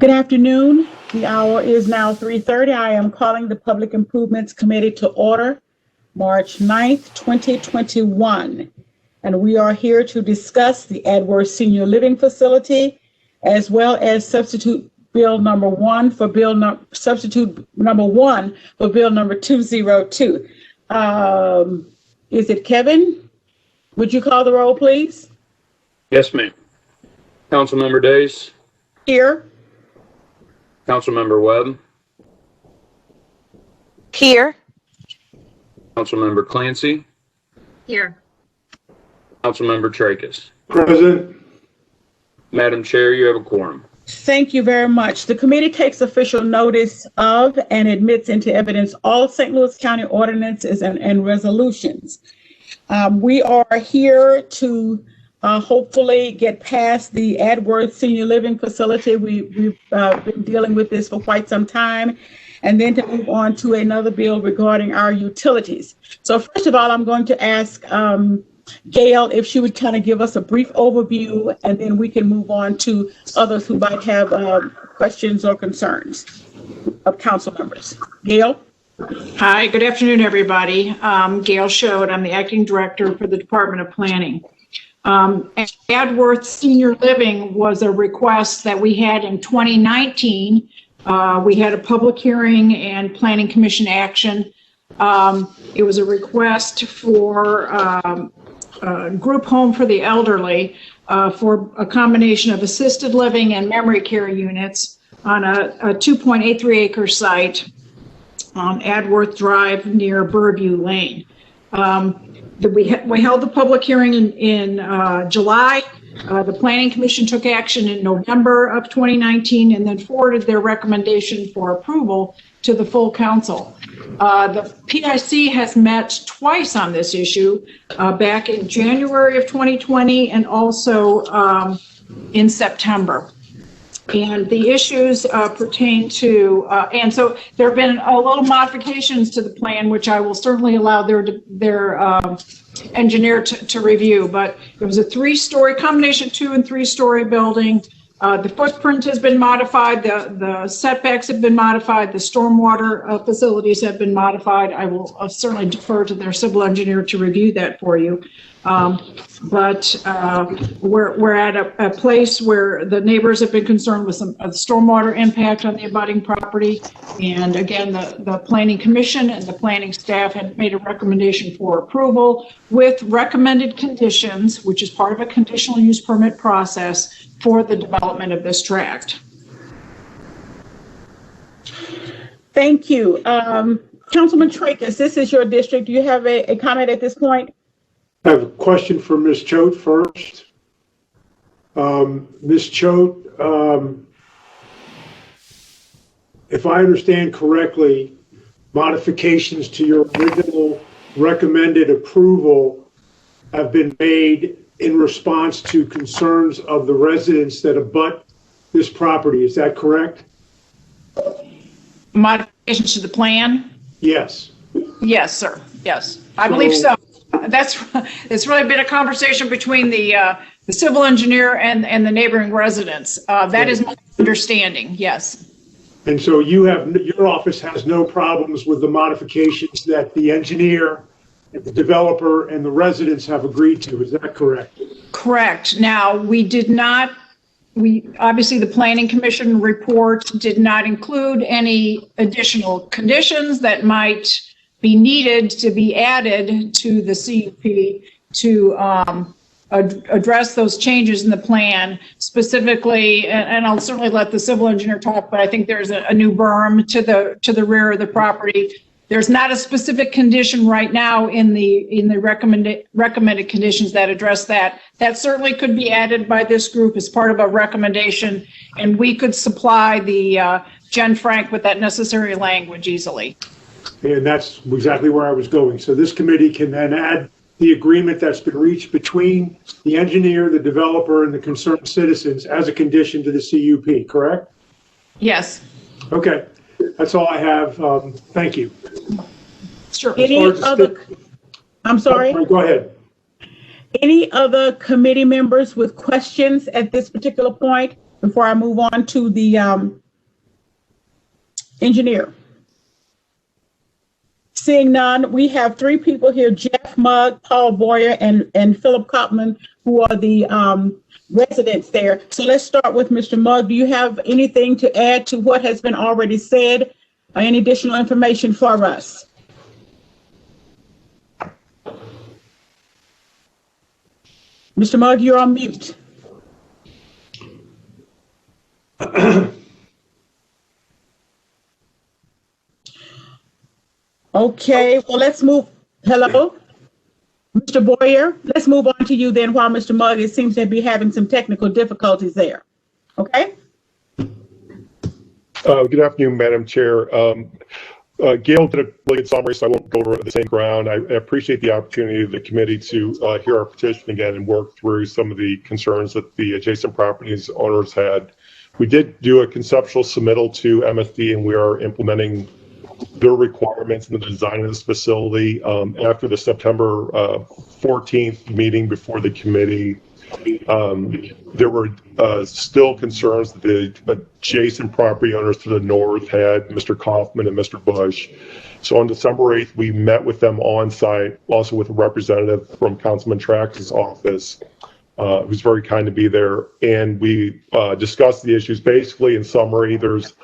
Good afternoon. The hour is now 3:30. I am calling the Public Improvements Committee to order March 9th, 2021. And we are here to discuss the Edwards Senior Living Facility, as well as substitute bill number one for substitute number one for bill number 202. Is it Kevin? Would you call the roll, please? Yes, ma'am. Councilmember Days. Here. Councilmember Webb. Here. Councilmember Clancy. Here. Councilmember Tracus. Present. Madam Chair, you have a quorum. Thank you very much. The committee takes official notice of and admits into evidence all St. Louis County ordinances and resolutions. We are here to hopefully get past the Edwards Senior Living Facility. We've been dealing with this for quite some time, and then to move on to another bill regarding our utilities. So first of all, I'm going to ask Gail if she would kind of give us a brief overview, and then we can move on to others who might have questions or concerns of council members. Gail? Hi, good afternoon, everybody. Gail Schode. I'm the acting director for the Department of Planning. Edwards Senior Living was a request that we had in 2019. We had a public hearing and Planning Commission action. It was a request for a group home for the elderly for a combination of assisted living and memory care units on a 2.83 acre site on Adworth Drive near Burview Lane. We held the public hearing in July. The Planning Commission took action in November of 2019 and then forwarded their recommendation for approval to the full council. The PIC has met twice on this issue, back in January of 2020 and also in September. And the issues pertain to, and so there have been a little modifications to the plan, which I will certainly allow their engineer to review. But it was a three-story combination, 2- and 3-story building. The footprint has been modified. The setbacks have been modified. The stormwater facilities have been modified. I will certainly defer to their civil engineer to review that for you. But we're at a place where the neighbors have been concerned with some stormwater impact on the abutting property. And again, the Planning Commission and the planning staff had made a recommendation for approval with recommended conditions, which is part of a conditional use permit process for the development of this tract. Thank you. Councilman Tracus, this is your district. Do you have a comment at this point? I have a question for Ms. Choate first. Ms. Choate, if I understand correctly, modifications to your original recommended approval have been made in response to concerns of the residents that abut this property. Is that correct? Modifications to the plan? Yes. Yes, sir. Yes, I believe so. It's really been a conversation between the civil engineer and the neighboring residents. That is my understanding. Yes. And so your office has no problems with the modifications that the engineer, the developer, and the residents have agreed to. Is that correct? Correct. Now, obviously the Planning Commission report did not include any additional conditions that might be needed to be added to the CUP to address those changes in the plan specifically, and I'll certainly let the civil engineer talk, but I think there's a new berm to the rear of the property. There's not a specific condition right now in the recommended conditions that address that. That certainly could be added by this group as part of a recommendation, and we could supply the Jen Frank with that necessary language easily. And that's exactly where I was going. So this committee can then add the agreement that's been reached between the engineer, the developer, and the concerned citizens as a condition to the CUP, correct? Yes. Okay, that's all I have. Thank you. Sure. I'm sorry? Go ahead. Any other committee members with questions at this particular point? before I move on to the engineer? Seeing none, we have three people here, Jeff Mugg, Paul Boyer, and Philip Kopman, who are the residents there. So let's start with Mr. Mugg. Do you have anything to add to what has been already said? Any additional information for us? Mr. Mugg, you're on mute. Okay, well, let's move. Hello? Mr. Boyer, let's move on to you then while Mr. Mugg, it seems to be having some technical difficulties there. Okay? Good afternoon, Madam Chair. Gail did a really good summary, so I won't go over the same ground. I appreciate the opportunity of the committee to hear our petition again and work through some of the concerns that the adjacent properties owners had. We did do a conceptual submittal to MSD, and we are implementing their requirements in the design of this facility. After the September 14th meeting before the committee, there were still concerns that the adjacent property owners to the north had, Mr. Kaufman and Mr. Bush. So on December 8th, we met with them on site, also with a representative from Councilman Trax's office, who's very kind to be there. And we discussed the issues. Basically, in summary, there's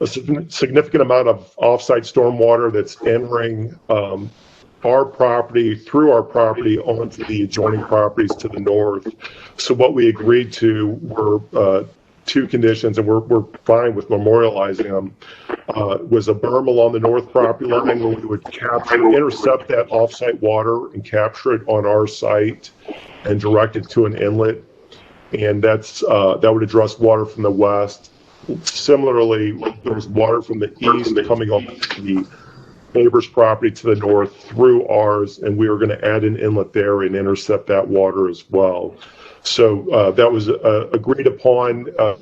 a significant amount of offsite stormwater that's entering our property, through our property, onto the adjoining properties to the north. So what we agreed to were two conditions, and we're fine with memorializing them, was a berm along the north property line where we would intercept that offsite water and capture it on our site and direct it to an inlet. And that would address water from the west. Similarly, there was water from the east coming off the neighbor's property to the north through ours, and we were going to add an inlet there and intercept that water as well. So that was agreed upon. I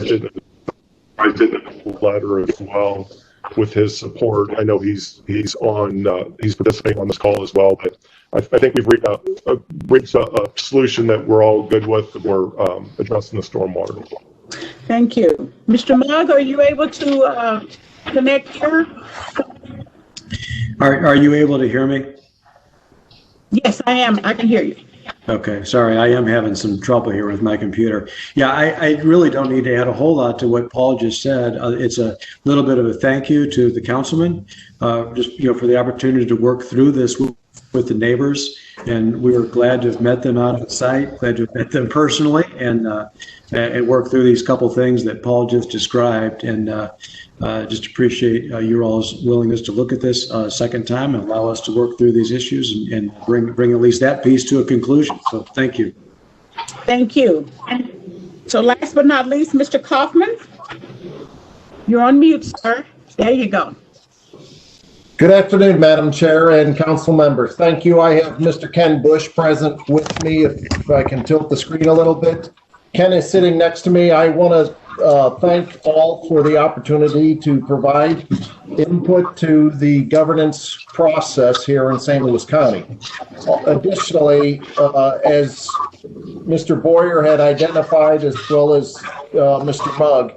did a letter as well with his support. I know he's participating on this call as well, but I think we've reached a solution that we're all good with, and we're addressing the stormwater. Thank you. Mr. Mugg, are you able to connect here? Are you able to hear me? Yes, I am. I can hear you. Okay, sorry, I am having some trouble here with my computer. Yeah, I really don't need to add a whole lot to what Paul just said. It's a little bit of a thank you to the councilman, just for the opportunity to work through this with the neighbors, and we were glad to have met them out at the site, glad to have met them personally, and work through these couple things that Paul just described, and just appreciate your all's willingness to look at this a second time and allow us to work through these issues and bring at least that piece to a conclusion. So thank you. Thank you. So last but not least, Mr. Kaufman, you're on mute, sir. There you go. Good afternoon, Madam Chair and council members. Thank you. I have Mr. Ken Bush present with me. If I can tilt the screen a little bit. Ken is sitting next to me. I want to thank all for the opportunity to provide input to the governance process here in St. Louis County. Additionally, as Mr. Boyer had identified, as well as Mr. Mugg,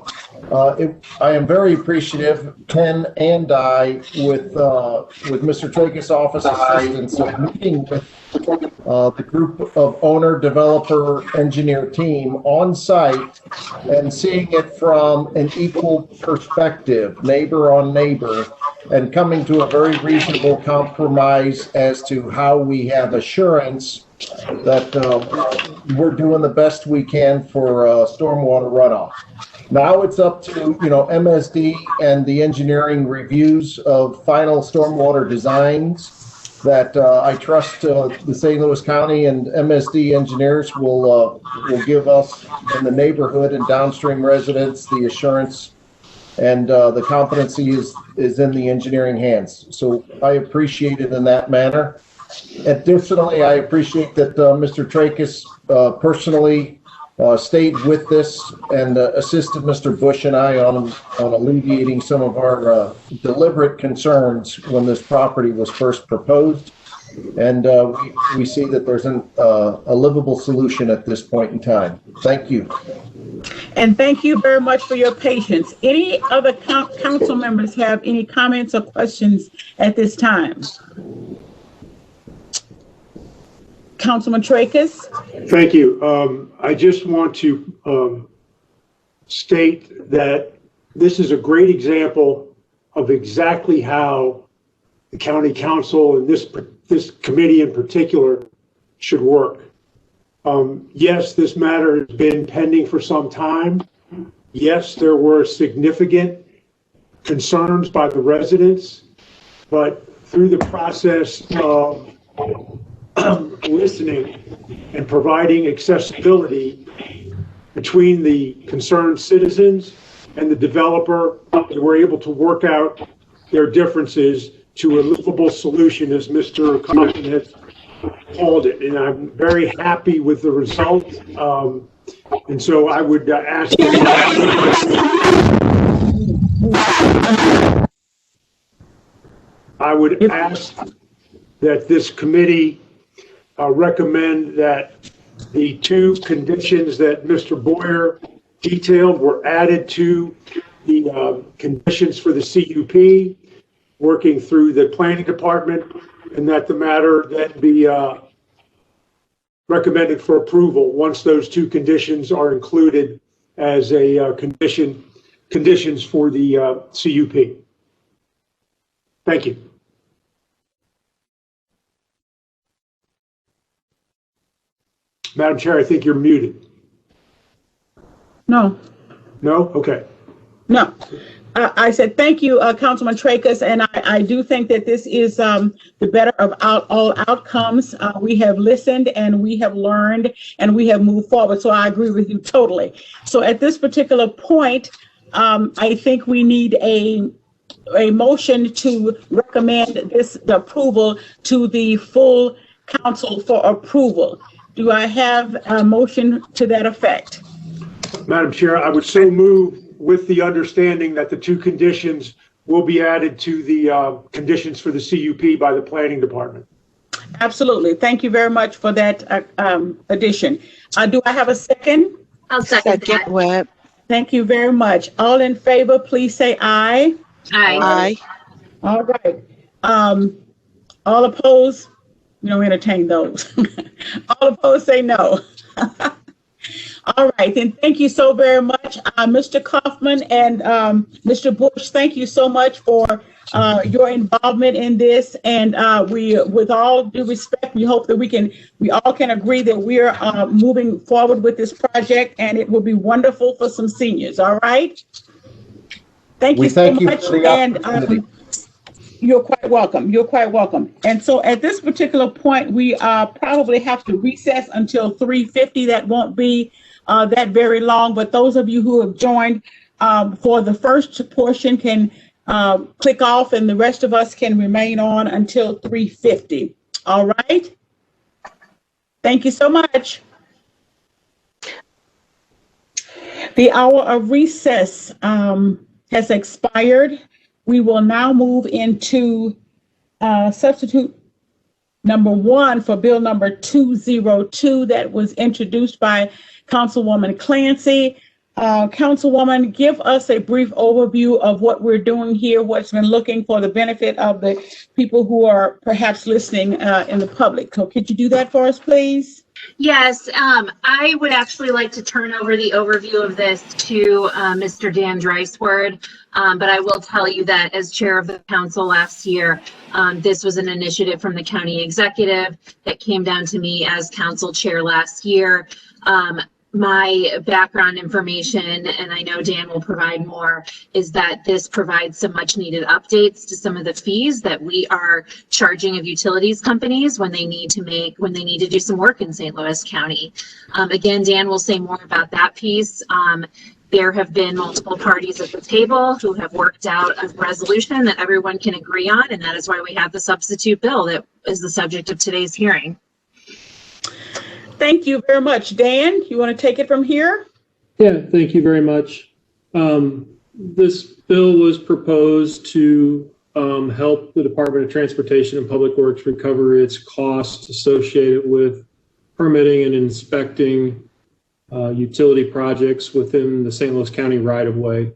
I am very appreciative, Ken and I, with Mr. Trake's office assistance, of meeting with the group of owner, developer, engineer team on site and seeing it from an equal perspective, neighbor on neighbor, and coming to a very reasonable compromise as to how we have assurance that we're doing the best we can for stormwater runoff. Now it's up to, MSD and the engineering reviews of final stormwater designs that I trust the St. Louis County and MSD engineers will give us in the neighborhood and downstream residents the assurance, and the competency is in the engineering hands. So I appreciate it in that manner. Additionally, I appreciate that Mr. Trakis personally stayed with this and assisted Mr. Bush and I on alleviating some of our deliberate concerns when this property was first proposed. And we see that there's a livable solution at this point in time. Thank you. And thank you very much for your patience. Any other council members have any comments or questions at this time? Councilman Tracus? Thank you. I just want to state that this is a great example of exactly how the county council and this committee in particular should work. Yes, this matter has been pending for some time. Yes, there were significant concerns by the residents, but through the process of listening and providing accessibility between the concerned citizens and the developer, they were able to work out their differences to a livable solution, as Mr. Kaufman has called it. And I'm very happy with the result. And so I would ask that this committee recommend that the two conditions that Mr. Boyer detailed were added to the conditions for the CUP, working through the planning department, and that the matter then be recommended for approval once those two conditions are included as a conditions for the CUP. Thank you. Madam Chair, I think you're muted. No. No? Okay. No. I said, thank you, Councilman Tracus, and I do think that this is the better of all outcomes. We have listened and we have learned and we have moved forward, so I agree with you totally. So at this particular point, I think we need a motion to recommend the approval to the full council for approval. Do I have a motion to that effect? Madam Chair, I would so move with the understanding that the two conditions will be added to the conditions for the CUP by the planning department. Absolutely. Thank you very much for that addition. Do I have a second? I'll second that. Webb. Thank you very much. All in favor, please say aye. Aye. All right. All opposed? We don't entertain those. All opposed, say no. All right, then thank you so very much, Mr. Kaufman and Mr. Bush. Thank you so much for your involvement in this. And we, with all due respect, we hope that we all can agree that we are moving forward with this project, and it will be wonderful for some seniors. All right. Thank you so much. And you're quite welcome. You're quite welcome. And so at this particular point, we probably have to recess until 3:50. That won't be that very long, but those of you who have joined for the first portion can click off, and the rest of us can remain on until 3:50. All right. Thank you so much. The hour of recess has expired. We will now move into substitute number 1 for bill number 202 that was introduced by Councilwoman Clancy. Councilwoman, give us a brief overview of what we're doing here, what's been looking for the benefit of the people who are perhaps listening in the public. So could you do that for us, please? Yes, I would actually like to turn over the overview of this to Mr. Dan Dreisword, but I will tell you that as chair of the council last year, this was an initiative from the county executive that came down to me as council chair last year. My background information, and I know Dan will provide more, is that this provides some much needed updates to some of the fees that we are charging of utilities companies when they need to do some work in St. Louis County. Again, Dan will say more about that piece. There have been multiple parties at the table who have worked out a resolution that everyone can agree on, and that is why we have the substitute bill that is the subject of today's hearing. Thank you very much. Dan, you want to take it from here? Yeah, thank you very much. This bill was proposed to help the Department of Transportation and Public Works recover its costs associated with permitting and inspecting utility projects within the St. Louis County right-of-way.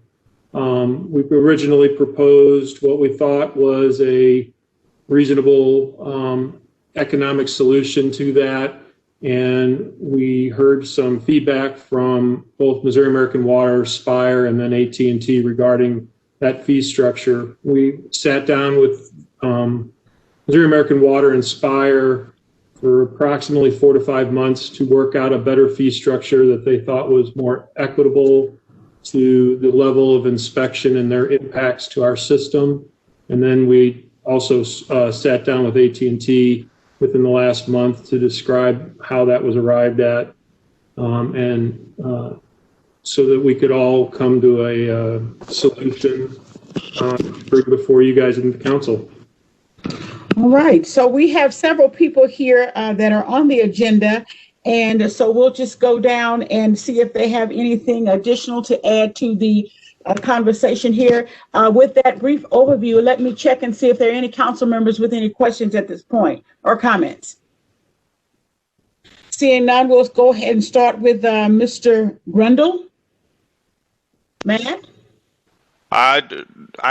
We originally proposed what we thought was a reasonable economic solution to that, and we heard some feedback from both Missouri American Water, Spire, and then AT&T regarding that fee structure. We sat down with Missouri American Water and Spire for approximately 4 to 5 months to work out a better fee structure that they thought was more equitable to the level of inspection and their impacts to our system. And then we also sat down with AT&T within the last month to describe how that was arrived at, so that we could all come to a solution bring before you guys in the council. All right, so we have several people here that are on the agenda, and so we'll just go down and see if they have anything additional to add to the conversation here. With that brief overview, let me check and see if there are any council members with any questions at this point or comments. Seeing none, we'll go ahead and start with Mr. Grundle. Matt? I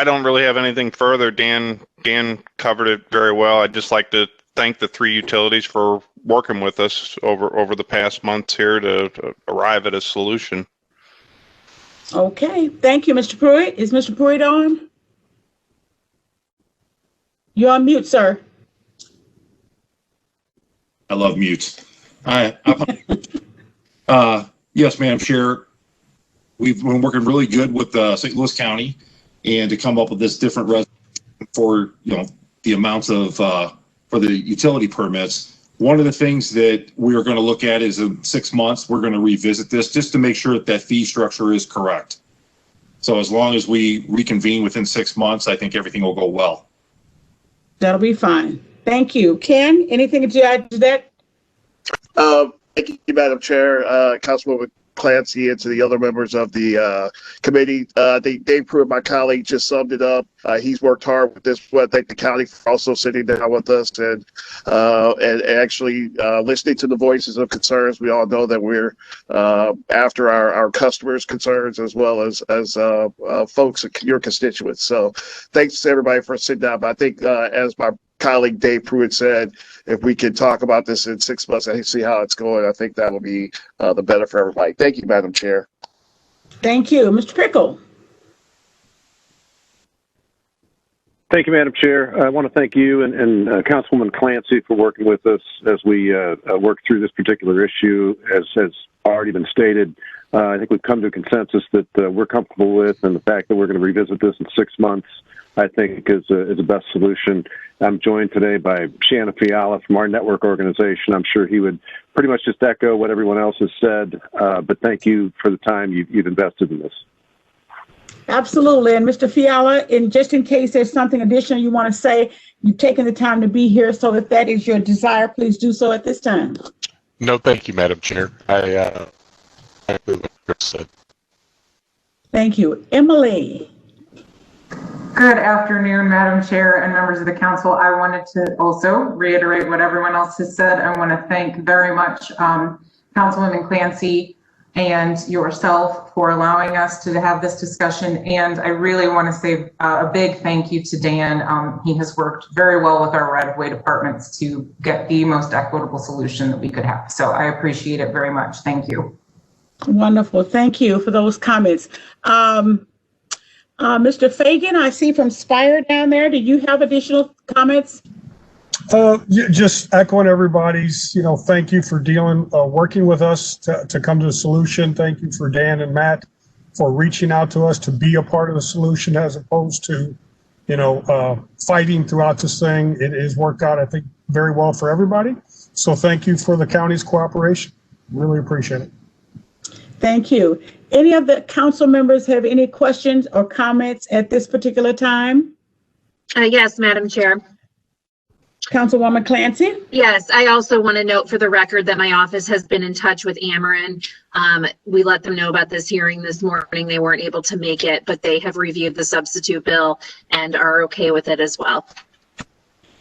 don't really have anything further. Dan covered it very well. I'd just like to thank the 3 utilities for working with us over the past months here to arrive at a solution. Okay, thank you, Mr. Pruitt. Is Mr. Pruitt on? You're on mute, sir. I love mutes. Yes, Madam Chair. We've been working really good with St. Louis County, and to come up with this different resolution for the amounts of for the utility permits. One of the things that we are going to look at is in 6 months we're going to revisit this just to make sure that that fee structure is correct. So as long as we reconvene within 6 months, I think everything will go well. That'll be fine. Thank you. Ken, anything to add to that? Thank you, Madam Chair, Councilwoman Clancy, and to the other members of the committee. I think Dave Pruitt, my colleague, just summed it up. He's worked hard with this. I thank the county for also sitting down with us and actually listening to the voices of concerns. We all know that we're after our customers' concerns as well as folks, your constituents. So thanks to everybody for sitting down. But I think as my colleague Dave Pruitt said, if we can talk about this in 6 months and see how it's going, I think that will be the better for everybody. Thank you, Madam Chair. Thank you. Mr. Pickle. Thank you, Madam Chair. I want to thank you and Councilwoman Clancy for working with us as we work through this particular issue. As has already been stated, I think we've come to a consensus that we're comfortable with, and the fact that we're going to revisit this in 6 months, I think is the best solution. I'm joined today by Shannon Fiala from our network organization. I'm sure he would pretty much just echo what everyone else has said, but thank you for the time you've invested in this. Absolutely. And Mr. Fiala, just in case there's something additional you want to say, you've taken the time to be here. So if that is your desire, please do so at this time. No, thank you, Madam Chair. I agree with what Chris said. Thank you. Emily. Good afternoon, Madam Chair and members of the council. I wanted to also reiterate what everyone else has said. I want to thank very much Councilwoman Clancy and yourself for allowing us to have this discussion. And I really want to say a big thank you to Dan. He has worked very well with our right-of-way departments to get the most equitable solution that we could have. So I appreciate it very much. Thank you. Wonderful. Thank you for those comments. Mr. Fagan, I see from Spire down there. Do you have additional comments? Just echoing everybody's, thank you for working with us to come to a solution. Thank you for Dan and Matt for reaching out to us to be a part of the solution as opposed to, fighting throughout this thing. It has worked out, I think, very well for everybody. So thank you for the county's cooperation. Really appreciate it. Thank you. Any of the council members have any questions or comments at this particular time? Yes, Madam Chair. Councilwoman Clancy? Yes, I also want to note for the record that my office has been in touch with Ameren. We let them know about this hearing this morning. They weren't able to make it, but they have reviewed the substitute bill and are okay with it as well.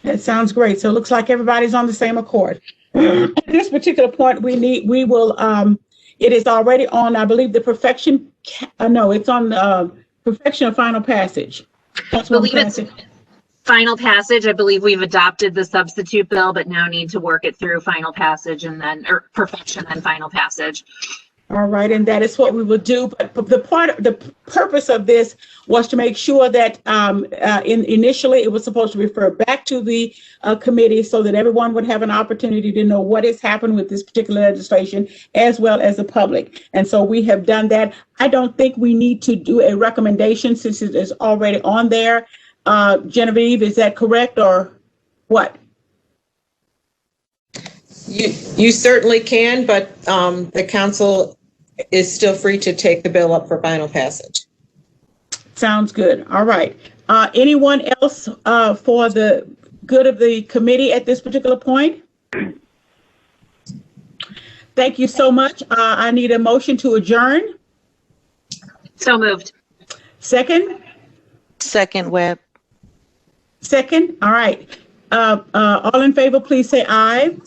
That sounds great. So it looks like everybody's on the same accord. At this particular point, it is already on, I believe, the perfection, it's on perfection of final passage. I believe it's final passage. I believe we've adopted the substitute bill, but now need to work it through final passage and then, or perfection and final passage. All right, and that is what we will do. But the purpose of this was to make sure that initially it was supposed to refer back to the committee so that everyone would have an opportunity to know what has happened with this particular legislation, as well as the public. And so we have done that. I don't think we need to do a recommendation since it is already on there. Genevieve, is that correct or what? You certainly can, but the council is still free to take the bill up for final passage. Sounds good. All right. Anyone else for the good of the committee at this particular point? Thank you so much. I need a motion to adjourn. So moved. Second? Second, Webb. Second? All right. All in favor, please say aye.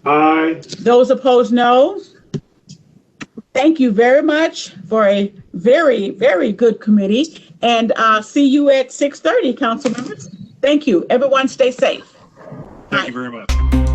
Aye. Those opposed, no. Thank you very much for a very, very good committee. And see you at 6:30, council members. Thank you. Everyone stay safe. Thank you very much.